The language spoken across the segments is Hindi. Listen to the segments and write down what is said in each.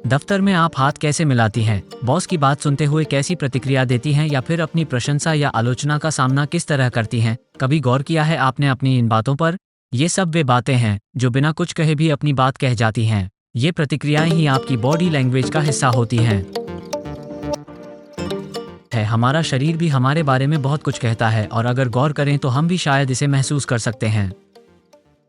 दफ्तर में आप हाथ कैसे मिलाती हैं, बॉस की बात सुनते हुए कैसी प्रतिक्रिया देती हैं या फिर अपनी प्रशंसा या आलोचना का सामना किस तरह करती हैं? कभी गौर किया है आपने अपनी इन बातों पर? ये सब वे बातें हैं जो बिना कुछ कहे भी अपनी बात कह जाती हैं। ये प्रतिक्रियाएं ही आपकी बॉडी लैंग्वेज का हिस्सा होती हैं। हमारा शरीर भी हमारे बारे में बहुत कुछ कहता है और अगर गौर करें तो हम भी शायद इसे महसूस कर सकते हैं।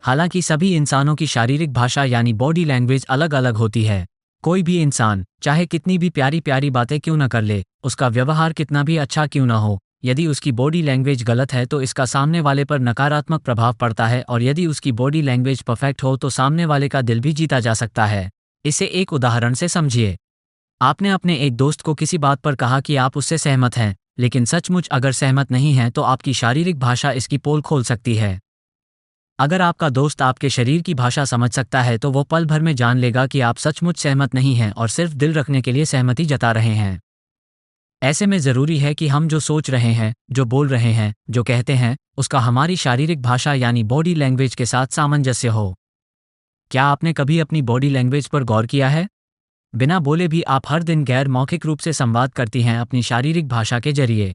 हालांकि सभी इंसानों की शारीरिक भाषा यानी बॉडी लैंग्वेज अलग अलग होती है। कोई भी इंसान चाहे कितनी भी प्यारी प्यारी बातें क्यों न कर ले, उसका व्यवहार कितना भी अच्छा क्यों न हो, यदि उसकी बॉडी लैंग्वेज गलत है तो इसका सामने वाले पर नकारात्मक प्रभाव पड़ता है, और यदि उसकी बॉडी लैंग्वेज परफेक्ट हो तो सामने वाले का दिल भी जीता जा सकता है। इसे एक उदाहरण से समझिए। आपने अपने एक दोस्त को किसी बात पर कहा कि आप उससे सहमत हैं, लेकिन सचमुच अगर सहमत नहीं हैं तो आपकी शारीरिक भाषा इसकी पोल खोल सकती है। अगर आपका दोस्त आपके शरीर की भाषा समझ सकता है तो वो पल भर में जान लेगा कि आप सचमुच सहमत नहीं हैं और सिर्फ दिल रखने के लिए सहमति जता रहे हैं। ऐसे में ज़रूरी है कि हम जो सोच रहे हैं, जो बोल रहे हैं, जो कहते हैं, उसका हमारी शारीरिक भाषा यानी बॉडी लैंग्वेज के साथ सामंजस्य हो। क्या आपने कभी अपनी बॉडी लैंग्वेज पर गौर किया है? बिना बोले भी आप हर दिन गैर मौखिक रूप से संवाद करती हैं अपनी शारीरिक भाषा के जरिए।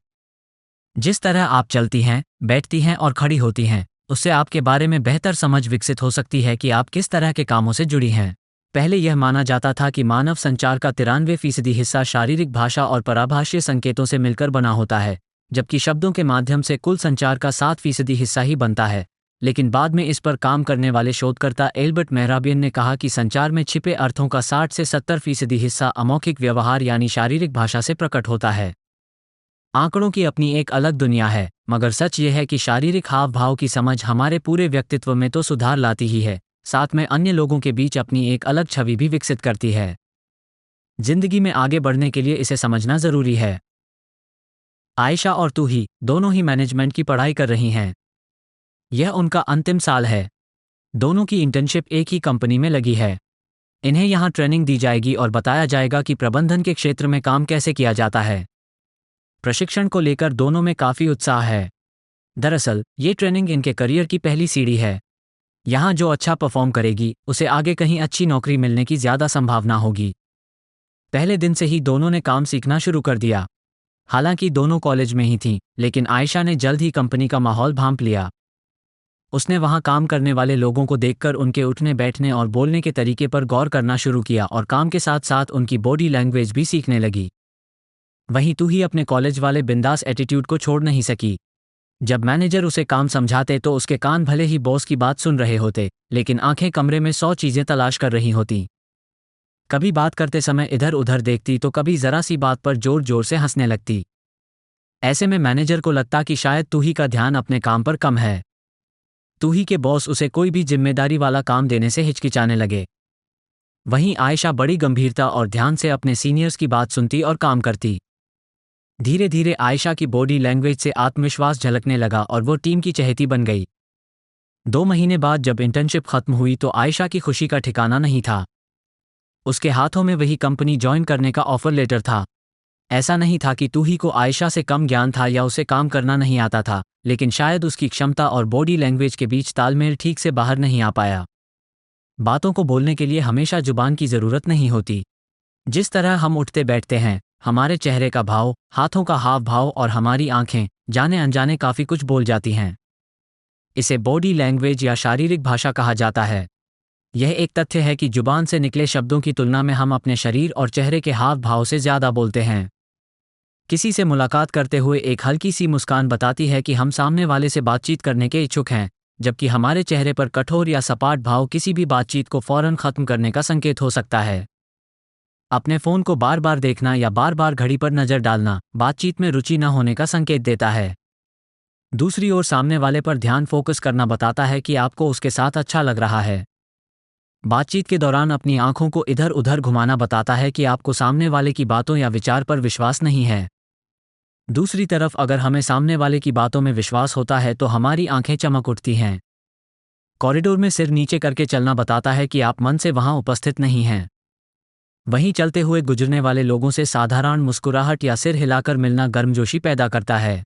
जिस तरह आप चलती हैं, बैठती हैं और खड़ी होती हैं, उससे आपके बारे में बेहतर समझ विकसित हो सकती है कि आप किस तरह के कामों से जुड़ी हैं। पहले यह माना जाता था कि मानव संचार का 93% हिस्सा शारीरिक भाषा और पराभाषीय संकेतों से मिलकर बना होता है, जबकि शब्दों के माध्यम से कुल संचार का 7% हिस्सा ही बनता है। लेकिन बाद में इस पर काम करने वाले शोधकर्ता एल्बर्ट मेहराबियन ने कहा कि संचार में छिपे अर्थों का 60 से 70% हिस्सा अमौखिक व्यवहार यानी शारीरिक भाषा से प्रकट होता है। आंकड़ों की अपनी एक अलग दुनिया है, मगर सच यह है कि शारीरिक हाव भाव की समझ हमारे पूरे व्यक्तित्व में तो सुधार लाती ही है, साथ में अन्य लोगों के बीच अपनी एक अलग छवि भी विकसित करती है। जिंदगी में आगे बढ़ने के लिए इसे समझना जरूरी है। आयशा और तूही दोनों ही मैनेजमेंट की पढ़ाई कर रही हैं। यह उनका अंतिम साल है। दोनों की इंटर्नशिप एक ही कंपनी में लगी है। इन्हें यहाँ ट्रेनिंग दी जाएगी और बताया जाएगा कि प्रबंधन के क्षेत्र में काम कैसे किया जाता है। प्रशिक्षण को लेकर दोनों में काफ़ी उत्साह है। दरअसल ये ट्रेनिंग इनके करियर की पहली सीढ़ी है। यहाँ जो अच्छा परफॉर्म करेगी उसे आगे कहीं अच्छी नौकरी मिलने की ज़्यादा संभावना होगी। पहले दिन से ही दोनों ने काम सीखना शुरू कर दिया। हालांकि दोनों कॉलेज में ही थीं, लेकिन आयशा ने जल्द ही कंपनी का माहौल भांप लिया। उसने वहाँ काम करने वाले लोगों को देखकर उनके उठने बैठने और बोलने के तरीके पर गौर करना शुरू किया और काम के साथ साथ उनकी बॉडी लैंग्वेज भी सीखने लगी। वहीं तूही अपने कॉलेज वाले बिंदास एटीट्यूड को छोड़ नहीं सकी। जब मैनेजर उसे काम समझाते तो उसके कान भले ही बॉस की बात सुन रहे होते, लेकिन आंखें कमरे में 100 चीज़ें तलाश कर रही होती। कभी बात करते समय इधर उधर देखती तो कभी ज़रा सी बात पर जोर जोर से हंसने लगती। ऐसे में मैनेजर को लगता कि शायद तूही का ध्यान अपने काम पर कम है। तूही के बॉस उसे कोई भी जिम्मेदारी वाला काम देने से हिचकिचाने लगे। वहीं आयशा बड़ी गंभीरता और ध्यान से अपने सीनियर्स की बात सुनती और काम करती। धीरे धीरे आयशा की बॉडी लैंग्वेज से आत्मविश्वास झलकने लगा और वो टीम की चहेती बन गई। 2 महीने बाद जब इंटर्नशिप खत्म हुई तो आयशा की खुशी का ठिकाना नहीं था। उसके हाथों में वही कंपनी ज्वाइन करने का ऑफर लेटर था। ऐसा नहीं था कि तूही को आयशा से कम ज्ञान था या उसे काम करना नहीं आता था, लेकिन शायद उसकी क्षमता और बॉडी लैंग्वेज के बीच तालमेल ठीक से बाहर नहीं आ पाया। बातों को बोलने के लिए हमेशा जुबान की ज़रूरत नहीं होती। जिस तरह हम उठते बैठते हैं, हमारे चेहरे का भाव, हाथों का हाव भाव और हमारी आंखें जाने अनजाने काफ़ी कुछ बोल जाती हैं। इसे बॉडी लैंग्वेज या शारीरिक भाषा कहा जाता है। यह एक तथ्य है कि जुबान से निकले शब्दों की तुलना में हम अपने शरीर और चेहरे के हाव भाव से ज़्यादा बोलते हैं। किसी से मुलाकात करते हुए एक हल्की सी मुस्कान बताती है कि हम सामने वाले से बातचीत करने के इच्छुक हैं, जबकि हमारे चेहरे पर कठोर या सपाट भाव किसी भी बातचीत को फौरन खत्म करने का संकेत हो सकता है। अपने फ़ोन को बार बार देखना या बार बार घड़ी पर नज़र डालना बातचीत में रुचि न होने का संकेत देता है। दूसरी ओर सामने वाले पर ध्यान फोकस करना बताता है कि आपको उसके साथ अच्छा लग रहा है। बातचीत के दौरान अपनी आंखों को इधर उधर घुमाना बताता है कि आपको सामने वाले की बातों या विचार पर विश्वास नहीं है। दूसरी तरफ अगर हमें सामने वाले की बातों में विश्वास होता है तो हमारी आंखें चमक उठती हैं। कॉरिडोर में सिर नीचे करके चलना बताता है कि आप मन से वहां उपस्थित नहीं हैं। वहीं चलते हुए गुजरने वाले लोगों से साधारण मुस्कुराहट या सिर हिलाकर मिलना गर्मजोशी पैदा करता है।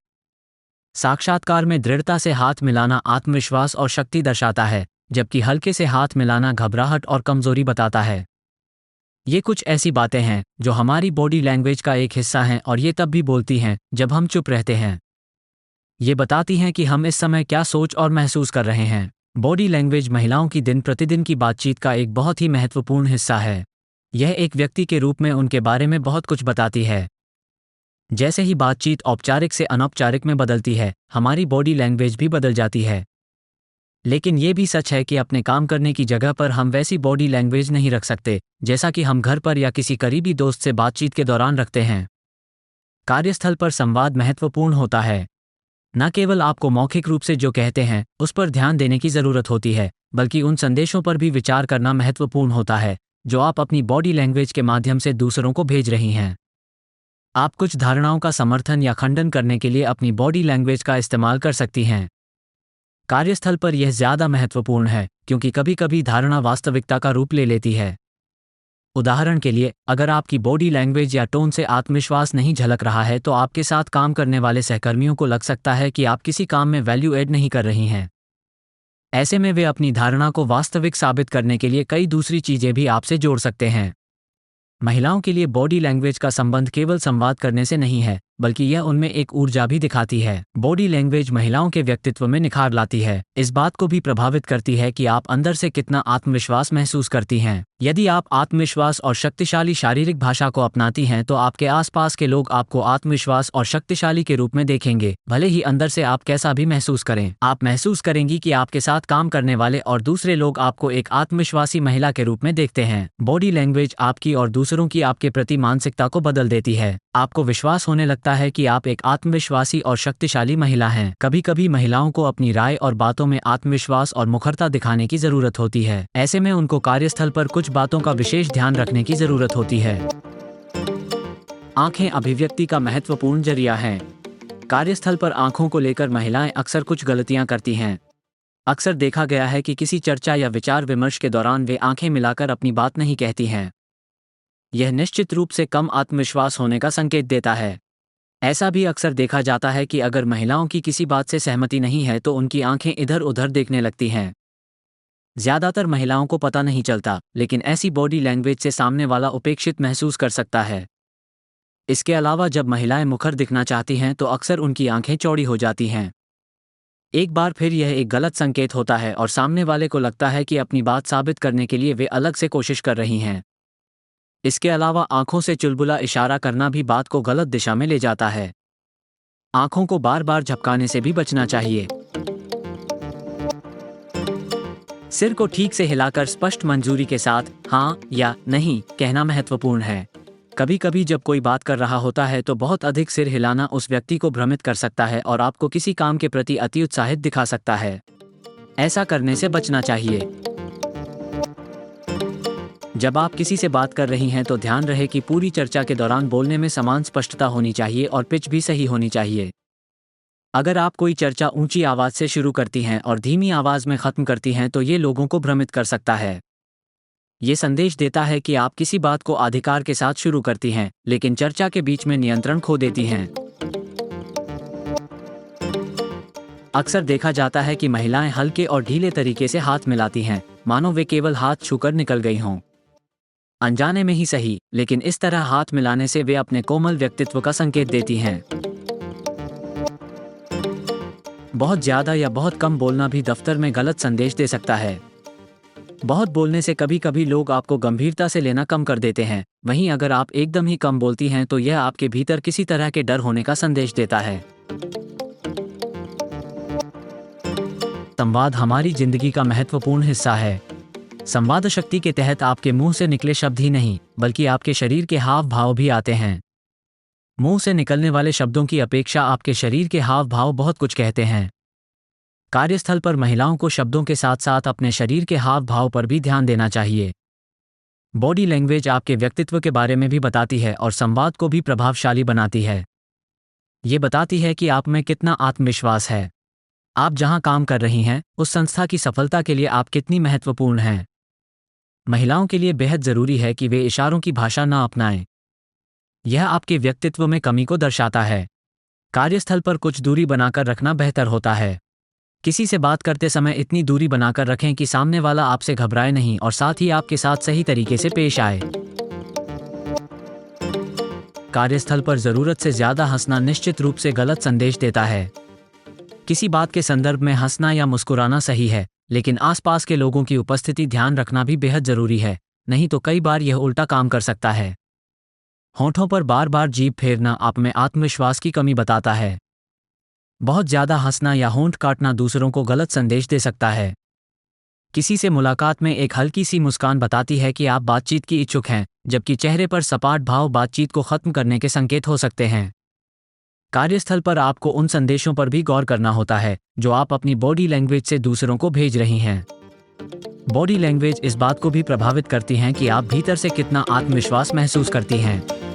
साक्षात्कार में दृढ़ता से हाथ मिलाना आत्मविश्वास और शक्ति दर्शाता है, जबकि हल्के से हाथ मिलाना घबराहट और कमजोरी बताता है। ये कुछ ऐसी बातें हैं जो हमारी बॉडी लैंग्वेज का एक हिस्सा हैं और ये तब भी बोलती हैं जब हम चुप रहते हैं। ये बताती हैं कि हम इस समय क्या सोच और महसूस कर रहे हैं। बॉडी लैंग्वेज महिलाओं की दिन प्रतिदिन की बातचीत का एक बहुत ही महत्वपूर्ण हिस्सा है। यह एक व्यक्ति के रूप में उनके बारे में बहुत कुछ बताती है। जैसे ही बातचीत औपचारिक से अनौपचारिक में बदलती है, हमारी बॉडी लैंग्वेज भी बदल जाती है। लेकिन ये भी सच है कि अपने काम करने की जगह पर हम वैसी बॉडी लैंग्वेज नहीं रख सकते जैसा कि हम घर पर या किसी करीबी दोस्त से बातचीत के दौरान रखते हैं। कार्यस्थल पर संवाद महत्वपूर्ण होता है। न केवल आपको मौखिक रूप से जो कहते हैं उस पर ध्यान देने की ज़रूरत होती है, बल्कि उन संदेशों पर भी विचार करना महत्वपूर्ण होता है जो आप अपनी बॉडी लैंग्वेज के माध्यम से दूसरों को भेज रही हैं। आप कुछ धारणाओं का समर्थन या खंडन करने के लिए अपनी बॉडी लैंग्वेज का इस्तेमाल कर सकती हैं। कार्यस्थल पर यह ज़्यादा महत्वपूर्ण है क्योंकि कभी कभी धारणा वास्तविकता का रूप ले लेती है। उदाहरण के लिए, अगर आपकी बॉडी लैंग्वेज या टोन से आत्मविश्वास नहीं झलक रहा है तो आपके साथ काम करने वाले सहकर्मियों को लग सकता है कि आप किसी काम में वैल्यू ऐड नहीं कर रही हैं। ऐसे में वे अपनी धारणा को वास्तविक साबित करने के लिए कई दूसरी चीज़ें भी आपसे जोड़ सकते हैं। महिलाओं के लिए बॉडी लैंग्वेज का संबंध केवल संवाद करने से नहीं है, बल्कि यह उनमें एक ऊर्जा भी दिखाती है। बॉडी लैंग्वेज महिलाओं के व्यक्तित्व में निखार लाती है। इस बात को भी प्रभावित करती है कि आप अंदर से कितना आत्मविश्वास महसूस करती हैं। यदि आप आत्मविश्वास और शक्तिशाली शारीरिक भाषा को अपनाती हैं तो आपके आसपास के लोग आपको आत्मविश्वास और शक्तिशाली के रूप में देखेंगे, भले ही अंदर से आप कैसा भी महसूस करें। आप महसूस करेंगी कि आपके साथ काम करने वाले और दूसरे लोग आपको एक आत्मविश्वासी महिला के रूप में देखते हैं। बॉडी लैंग्वेज आपकी और दूसरों की आपके प्रति मानसिकता को बदल देती है। आपको विश्वास होने लगता है कि आप एक आत्मविश्वासी और शक्तिशाली महिला हैं। कभी कभी महिलाओं को अपनी राय और बातों में आत्मविश्वास और मुखरता दिखाने की जरूरत होती है। ऐसे में उनको कार्यस्थल पर कुछ बातों का विशेष ध्यान रखने की जरूरत होती है। आंखें अभिव्यक्ति का महत्वपूर्ण जरिया हैं। कार्यस्थल पर आंखों को लेकर महिलाएं अक्सर कुछ गलतियां करती हैं। अक्सर देखा गया है कि किसी चर्चा या विचार विमर्श के दौरान वे आंखें मिलाकर अपनी बात नहीं कहती हैं। यह निश्चित रूप से कम आत्मविश्वास होने का संकेत देता है। ऐसा भी अक्सर देखा जाता है कि अगर महिलाओं की किसी बात से सहमति नहीं है तो उनकी आंखें इधर उधर देखने लगती हैं। ज्यादातर महिलाओं को पता नहीं चलता, लेकिन ऐसी बॉडी लैंग्वेज से सामने वाला उपेक्षित महसूस कर सकता है। इसके अलावा जब महिलाएं मुखर दिखना चाहती हैं तो अक्सर उनकी आंखें चौड़ी हो जाती हैं। एक बार फिर यह एक गलत संकेत होता है और सामने वाले को लगता है कि अपनी बात साबित करने के लिए वे अलग से कोशिश कर रही हैं। इसके अलावा आंखों से चुलबुला इशारा करना भी बात को गलत दिशा में ले जाता है। आंखों को बार बार झपकाने से भी बचना चाहिए। सिर को ठीक से हिलाकर स्पष्ट मंजूरी के साथ हाँ या नहीं कहना महत्वपूर्ण है। कभी कभी जब कोई बात कर रहा होता है तो बहुत अधिक सिर हिलाना उस व्यक्ति को भ्रमित कर सकता है और आपको किसी काम के प्रति अति उत्साहित दिखा सकता है। ऐसा करने से बचना चाहिए। जब आप किसी से बात कर रही हैं तो ध्यान रहे कि पूरी चर्चा के दौरान बोलने में समान स्पष्टता होनी चाहिए और पिच भी सही होनी चाहिए। अगर आप कोई चर्चा ऊंची आवाज से शुरू करती हैं और धीमी आवाज में खत्म करती हैं तो ये लोगों को भ्रमित कर सकता है। ये संदेश देता है कि आप किसी बात को अधिकार के साथ शुरू करती हैं, लेकिन चर्चा के बीच में नियंत्रण खो देती हैं। अक्सर देखा जाता है कि महिलाएं हल्के और ढीले तरीके से हाथ मिलाती हैं, मानो वे केवल हाथ छूकर निकल गई हों। अनजाने में ही सही, लेकिन इस तरह हाथ मिलाने से वे अपने कोमल व्यक्तित्व का संकेत देती हैं। बहुत ज्यादा या बहुत कम बोलना भी दफ्तर में गलत संदेश दे सकता है। बहुत बोलने से कभी कभी लोग आपको गंभीरता से लेना कम कर देते हैं। वहीं अगर आप एकदम ही कम बोलती हैं तो यह आपके भीतर किसी तरह के डर होने का संदेश देता है। संवाद हमारी जिंदगी का महत्वपूर्ण हिस्सा है। संवाद शक्ति के तहत आपके मुंह से निकले शब्द ही नहीं, बल्कि आपके शरीर के हाव भाव भी आते हैं। मुंह से निकलने वाले शब्दों की अपेक्षा आपके शरीर के हाव भाव बहुत कुछ कहते हैं। कार्यस्थल पर महिलाओं को शब्दों के साथ साथ अपने शरीर के हाव भाव पर भी ध्यान देना चाहिए। बॉडी लैंग्वेज आपके व्यक्तित्व के बारे में भी बताती है और संवाद को भी प्रभावशाली बनाती है। ये बताती है कि आप में कितना आत्मविश्वास है। आप जहां काम कर रही हैं, उस संस्था की सफलता के लिए आप कितनी महत्वपूर्ण हैं। महिलाओं के लिए बेहद जरूरी है कि वे इशारों की भाषा न अपनाएं। यह आपके व्यक्तित्व में कमी को दर्शाता है। कार्यस्थल पर कुछ दूरी बनाकर रखना बेहतर होता है। किसी से बात करते समय इतनी दूरी बनाकर रखें कि सामने वाला आपसे घबराए नहीं और साथ ही आपके साथ सही तरीके से पेश आए। कार्यस्थल पर जरूरत से ज्यादा हंसना निश्चित रूप से गलत संदेश देता है। किसी बात के संदर्भ में हंसना या मुस्कुराना सही है, लेकिन आसपास के लोगों की उपस्थिति ध्यान रखना भी बेहद जरूरी है, नहीं तो कई बार यह उल्टा काम कर सकता है। होठों पर बार बार जीभ फेरना आप में आत्मविश्वास की कमी बताता है। बहुत ज्यादा हंसना या होंठ काटना दूसरों को गलत संदेश दे सकता है। किसी से मुलाकात में एक हल्की सी मुस्कान बताती है कि आप बातचीत की इच्छुक हैं, जबकि चेहरे पर सपाट भाव बातचीत को खत्म करने के संकेत हो सकते हैं। कार्यस्थल पर आपको उन संदेशों पर भी गौर करना होता है जो आप अपनी बॉडी लैंग्वेज से दूसरों को भेज रही हैं। बॉडी लैंग्वेज इस बात को भी प्रभावित करती है कि आप भीतर से कितना आत्मविश्वास महसूस करती हैं।